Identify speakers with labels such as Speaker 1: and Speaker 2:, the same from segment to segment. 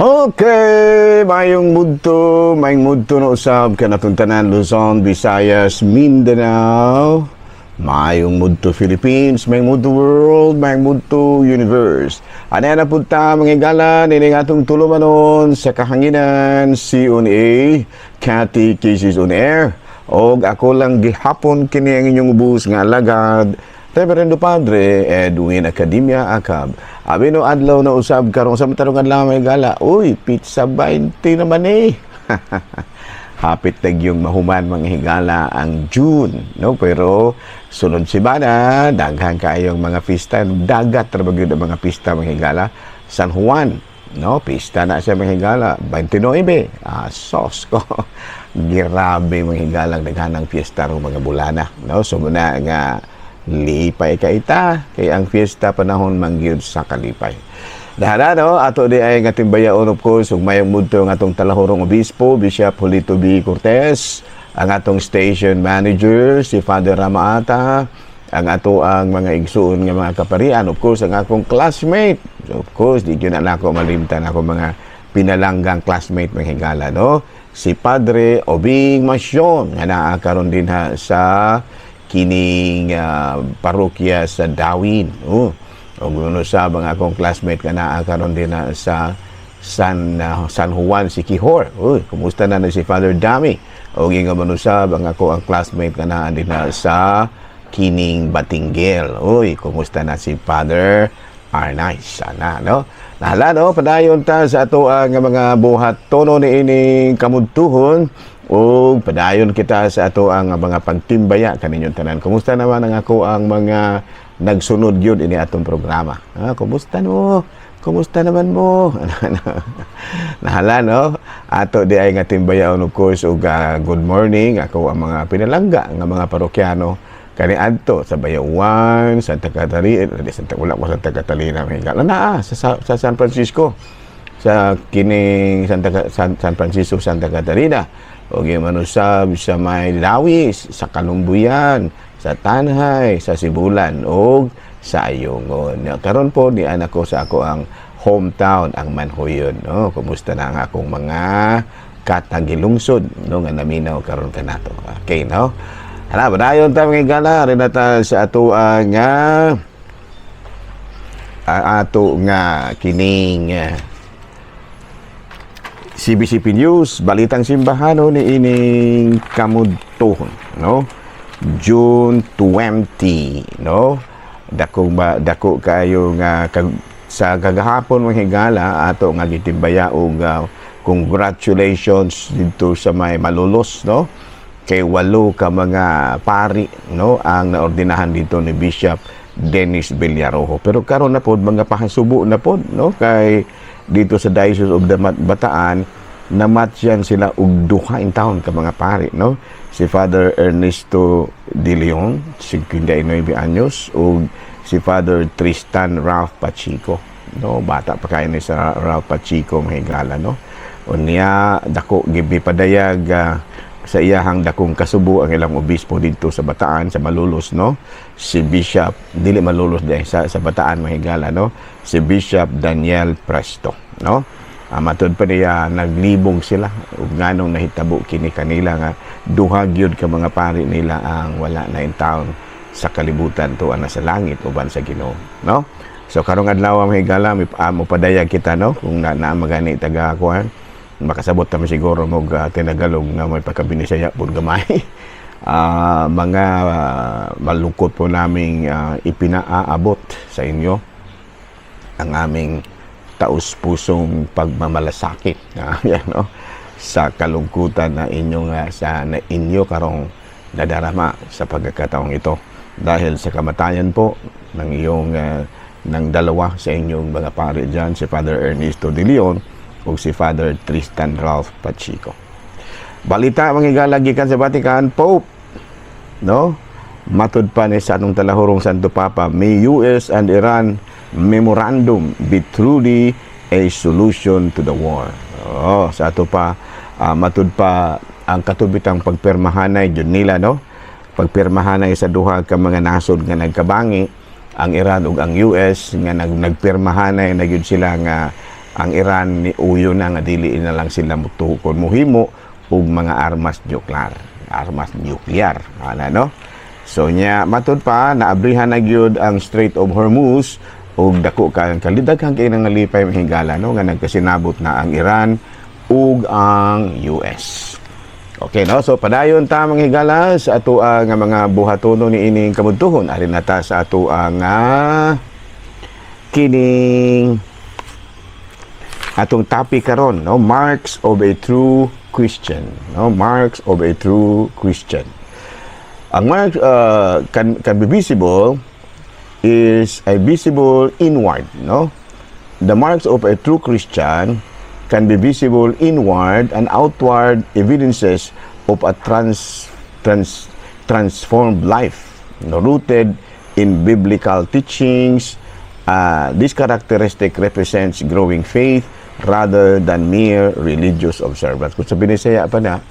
Speaker 1: Okay, mayong mudto na usab kanatong tanan Luzon, Visayas, Mindanao. Mayong mudto Philippines, mayong mudto world, mayong mudto universe. Ano na punta mga igala, nining atong tulumanon sa kahanginan, C.O.N.A. Cathy Cases on Air. O ako lang gihapon kini ang inyong ubus nga alagad, Reverendo Padre Edwin Academia Acab. Abi no adlaw na usab karon sa matarong adlaw may gala. Uy, pizza 20 naman eh. Hapit tag yung mahuman mga higala ang June, no? Pero sunod si bana, daghan kayong mga pista, dagat ra ba gyud ang mga pista mga higala. San Juan, no? Pista na siya mga higala, 29. Sos ko. Grabe mga higalang daghanang piyesta ro mga bulana, no? So muna nga lipay ka ita kay ang fiesta panahon mangyud sa kalipay. Dahil ato di ay nga timbayaon of course ug mayong mudto nga atong talahorong obispo Bishop Julito B. Cortez, ang atong station manager si Father Ramaata, ang ato ang mga igsuon nga mga kaparian, of course ang akong classmate. So, of course di gyud na ako malimtan ako mga pinalanggang classmate mga higala, no? Si Padre Obing Masyon nga naa karon din ha sa kining parokya sa Dawin. O guno sa mga akong classmate ka na karon din na sa San Juan si Quijor. Uy, kumusta na si Father Dami? O nga manusab ang ako ang classmate ka na din na sa kining Batinggel. Uy, kumusta na si Father Arnay? Sana, no? Nahala, no? Padayon ta sa ato ang mga buhat tono ni ining kamudtuhon. O padayon kita sa ato ang mga pagtimbaya kaninyong tanan. Kumusta naman ang ako ang mga nagsunod yun ini atong programa? Kumusta no? Kumusta naman mo? Nahala, no? Ato di ay nga timbayaon of course og good morning. Ako ang mga pinalangga nga mga parokyano kani adto sa Bayawan, Santa Catarina, wala ko Santa Catalina, sa San Francisco. Sa kining San Francisco, Santa Catarina. O manusab sa may Lawis, sa Kalumbuyan, sa Tanhay, sa Sibulan, o sa Ayungon. Karon po ni anak ko sa ako ang hometown, ang Manhoyon. No? Kumusta na ang akong mga katagilungsod, no? Nga naminaw karon ka nato. Okay, no? Hala, badayon ta mga gala, rin nata sa ato nga ato nga kining CBCP News, balitang simbahano ni ining kamudtuhon, no? June 20, no? Dako kayo nga sa kagahapon mga higala ato nga gitimbaya og congratulations dito sa may Malolos, no? Kay 8 ka mga pari, no? Ang naordinahan dito ni Bishop Dennis Villarojo. Pero karon na pod mga pahasubo na pod, no? Kay dito sa Diocese of Bataan namatyan sila og 2 taon ka mga pari, no? Si Father Ernesto De Leon 59 anyos ug si Father Tristan Ralph Pachico, no? Bata pa kay ni sa Ralph Pachico mahigala, no? Unya dako gibi padayag sa iyahang dakong kasubo ang ilang obispo dito sa Bataan, sa Malolos, no? Si Bishop dili Malolos din sa Bataan mahigala, no? Si Bishop Daniel Presto, no? Matod pa niya naglibong sila ug nganong nahitabo kini kanila nga duha gyud ka mga pari nila ang wala na in taon sa kalibutan tuwa na sa langit uban sa Ginoo, no? So karong adlaw mga higala mo padayag kita, no? Kung na magani taga kuan makasabot ta siguro mo tinagalog nga may pagkabinisaya pud gamay. Mga malungkot po naming ipinaaabot sa inyo ang aming taus-pusong pagmamalasakit yan, no? Sa kalungkutan na inyo na inyo karong nadarama sa pagkakataong ito dahil sa kamatayan po ng iyong ng dalawa sa inyong mga pari dyan, si Father Ernesto De Leon o si Father Tristan Ralph Pachico. Balita mga igalagikan sa Vatican, Pope, no? Matud pa ni sa anong talahorong Santo Papa, may US and Iran memorandum be truly a solution to the war. Sa ato pa matud pa ang katubitang pagpirmahanay jud nila, no? Pagpirmahanay sa duha ka mga nasod nga nagkabangi, ang Iran ug ang US nga nagpirmahanay na gyud sila nga ang Iran ni uyo na nga dili na lang sila mutukon muhimo og mga armas nuclear ana no. So nya matud pa naabrihan na gyud ang Strait of Hormuz ug dako kalidaghang kay nangalipay mahigala no nga nagkasinabot na ang Iran ug ang US. Okay no, so padayon ta mga higala sa ato nga mga buhatono ni ining kamudtuhon ari nata sa ato nga kining atong topic karon no, marks of a true Christian no, marks of a true Christian. Ang marks can be visible is a visible inward no. The marks of a true Christian can be visible inward and outward evidences of a transformed life no, rooted in biblical teachings. This characteristic represents growing faith rather than mere religious observance. Kung sa Binisaya pa na,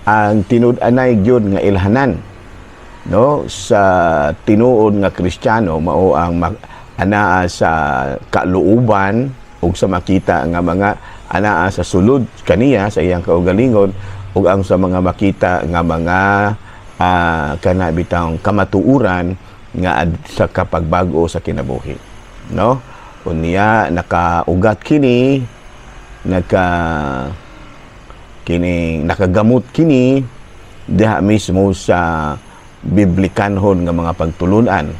Speaker 1: ang tinud-anay gyud nga ilhanan no sa tinuod nga Kristiyano mao ang anaa sa kaluuban ug sa makita nga mga anaa sa sulod kaniya sa iyang kaugalingon ug ang sa mga makita nga mga kana bitang kamatuuran nga sa kapagbago sa kinabuhi no. Unya nakaugat kini nakagamot kini diha mismo sa biblikanhon nga mga pagtulunan.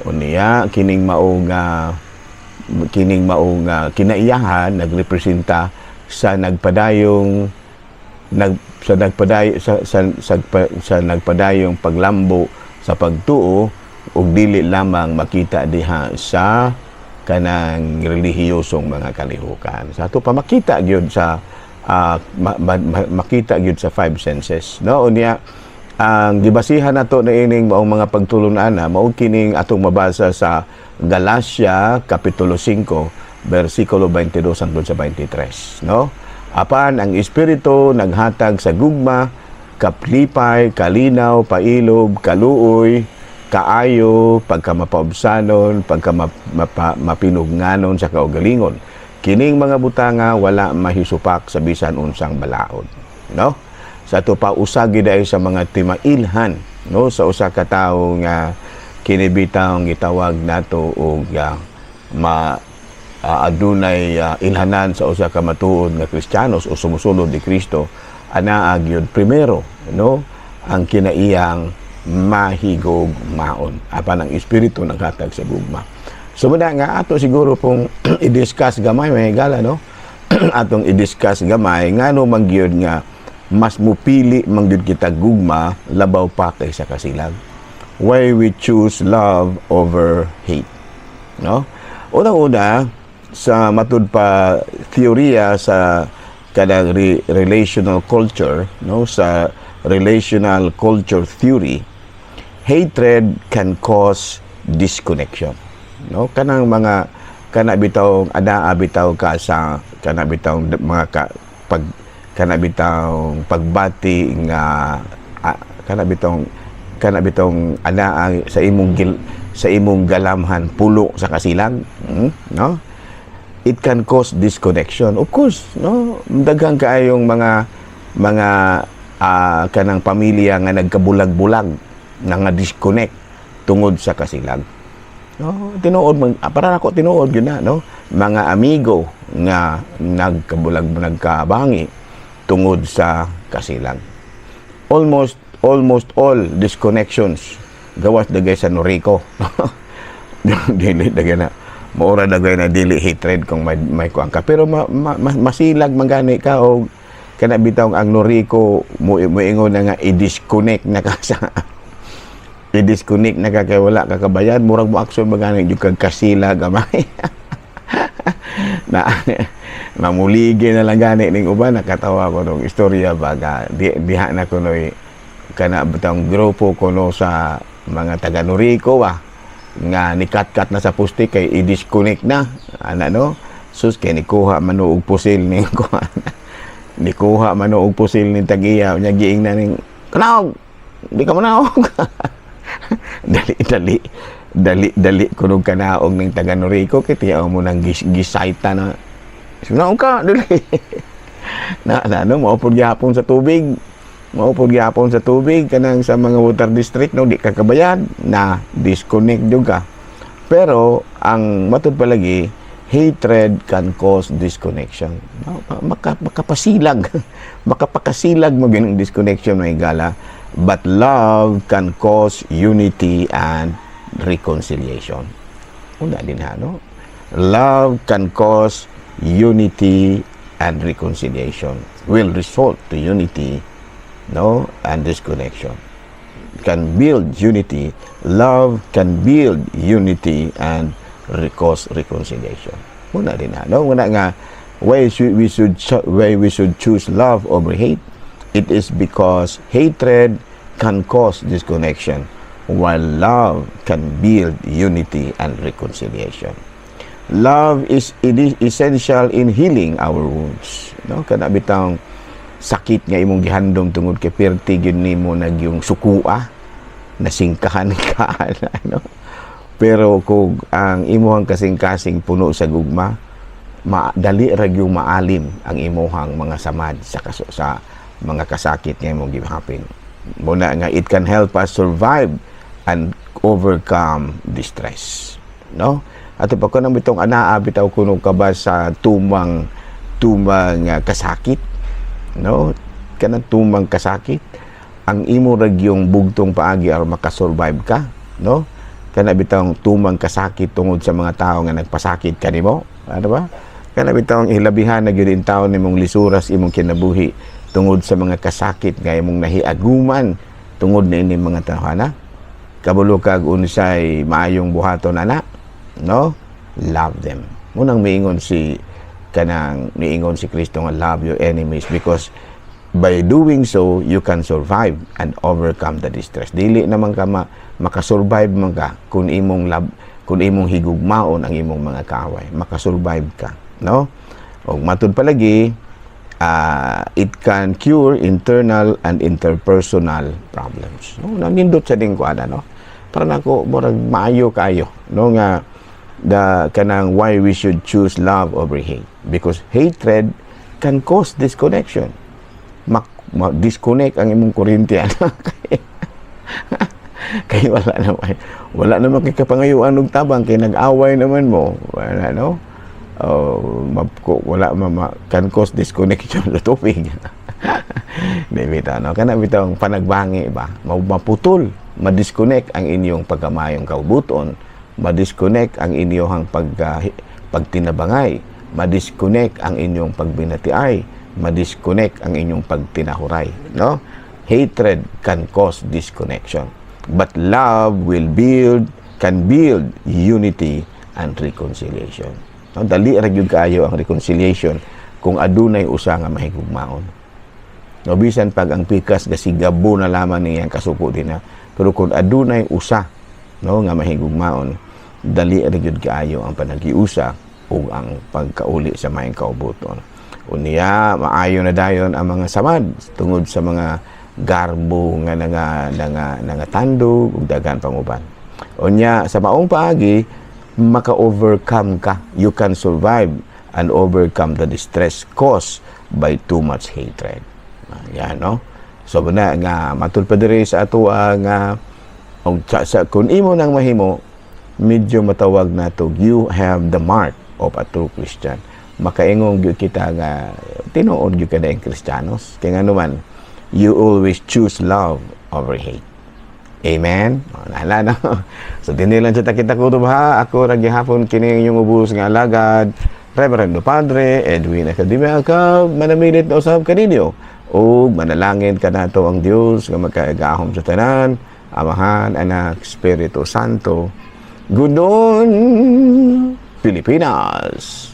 Speaker 1: Unya kining mao nga kinaiyahan nagrepresenta sa nagpadayong nagpadayong paglambo sa pagtuo ug dili lamang makita diha sa kanang relihiyosong mga kalihukan. Sa ato pa makita gyud sa makita gyud sa five senses no. Unya ang gibasihan nato na ining maong mga pagtulunan mao kining atong mabasa sa Galacia kapitulo 5 bersikulo 22 hangtod sa 23 no. Apan ang espiritu naghatag sa gugma, kaplipay, kalinaw, pailob, kaluoy, kaayo, pagkamapaubsanon, pagkamapinugnanon sa kaugalingon. Kining mga butanga wala mahisupak sa bisan unsang balaod no. Sa ato pa usagi dai sa mga timailhan no sa usa ka tawo nga kinibitang gitawag nato og adunay ilhanan sa usa ka matuod nga Kristiyanos o sumusulod ni Kristo anaa gyud primero no ang kinaiyang mahigog maon apan ang espiritu naghatag sa gugma. So muna nga ato siguro pong i-discuss gamay may gala no atong i-discuss gamay ngano man gyud nga mas mupili man gyud kita gugma labaw pa kaysa kasilag. Why we choose love over hate no. Una-una sa matud pa teorya sa kada relational culture no, sa relational culture theory, hatred can cause disconnection no. Kanang mga bitaw bitaw ka sa bitaw mga bitaw pagbati nga bitaw sa imong galamhan pulo sa kasilag no. It can cause disconnection of course no. Daghang kaayong mga kanang pamilya nga nagkabulag-bulag nga disconnect tungod sa kasilag no. Tinuod para nako tinuod gyud na no, mga amigo nga nagkabangi tungod sa kasilag. Almost all disconnections gawas dagay sa Noriko dili dagay na maura dagay na dili hatred kung may kuang ka pero masilag mangani ka og kana bitaw ang Noriko moingon na nga i-disconnect na ka sa i-disconnect na ka kay wala ka kabayan murag mo action magani jud kag kasila gamay na mamuligi na lang gani ning uban nakatawa ko nung istorya baga diha na kunoy kana bitaw grupo kuno sa mga taga Noriko nga nikat-kat na sa pusti kay i-disconnect na ana no. Sus kay nikuha man og pusil ning kuan nikuha man og pusil ning tagiya nya giing na ning kanaog di ka manaog dali kunog kanaog ning taga Noriko kay tiyaw mo nang gisaita na Sunaon ka, dili. Ano, maupod gyapon sa tubig. Maupod gyapon sa tubig kanang sa mga water district no di ka kabayad na disconnect jud ka. Pero ang matud palagi, hatred can cause disconnection. Makapasilag. Makapakasilag mo ganung disconnection na igala. But love can cause unity and reconciliation. Una din ha, no? Love can cause unity and reconciliation. Will result to unity, no, and disconnection. Can build unity. Love can build unity and cause reconciliation. Una din ha, no? Una nga, why we should choose love over hate? It is because hatred can cause disconnection, while love can build unity and reconciliation. Love is essential in healing our wounds. No, kana bitang sakit nga imong gihandom tungod kay perti gyud nimo nagyong sukua, nasingkahan ka ano. Pero kung ang imuhang kasing-kasing puno sa gugma, dali ra gyud maalim ang imuhang mga samad sa mga kasakit nga imong gihapin. Muna nga it can help us survive and overcome distress, no? Ato pa ko nang bitong anaa bitaw kuno ka ba sa tumang kasakit, no? Kanang tumang kasakit ang imo ragyong bugtong paagi aron makasurvive ka, no? Kana bitong tumang kasakit tungod sa mga tao nga nagpasakit kanimo, ano ba? Kana bitong hilabihan na gyud in taon nimong lisuras imong kinabuhi tungod sa mga kasakit nga imong nahiaguman tungod na ining mga tawhana. Kabalo kag unsay maayong buhaton ana, no? Love them. Munang miingon si Kristo nga love your enemies because by doing so you can survive and overcome the distress. Dili naman ka makasurvive man ka kung imong higugmaon ang imong mga kaaway. Makasurvive ka, no? Og matud palagi, it can cure internal and interpersonal problems. No, nindot sa ding kuana, no? Para nako murag maayo kayo, no, nga kanang why we should choose love over hate, because hatred can cause disconnection. Disconnect ang imong kuryente kay wala naman kay kapangayuan og tabang kay nag-away naman mo, wala, no? Wala can cause disconnection sa tubig. Debita, no? Kana bitong panagbangi ba, maputol, ma-disconnect ang inyong pagkamayong kaubuton, ma-disconnect ang inyong pagtinabangay, ma-disconnect ang inyong pagbinatiay, ma-disconnect ang inyong pagtinahuray, no? Hatred can cause disconnection, but love can build unity and reconciliation. No, dali ra gyud kaayo ang reconciliation kung adunay usa nga mahigugmaon. No, bisan pag ang pikas gasigabo na lamang niyang kasuko din na, pero kung adunay usa, no, nga mahigugmaon, dali ra gyud kaayo ang panagiusa ug ang pagkauli sa maayong kaubuton. Unya maayo na dayon ang mga samad tungod sa mga garbo nga nangatandog ug daghan panguban. Unya sa maong paagi maka-overcome ka. You can survive and overcome the distress caused by too much hatred. Yan, no? So, na nga, matul pa diri sa ato nga kung imo nang mahimo, medyo matawag na to, you have the mark of a true Christian. Makaingong gyud kita nga tinuod gyud kada ang Kristiyanos. Kaya nga naman, you always choose love over hate. Amen? Nala, no? So, dinilan sa takita ko ha. Ako, ragyahapon, kining yung ubus nga alagad. Reverendo Padre, Edwin Academia, ka manamilit na usab kaninyo. O manalangin ka na to ang Diyos, nga magkaigahom sa tanan, Amahan, Anak, Espiritu Santo. Gudon, Pilipinas!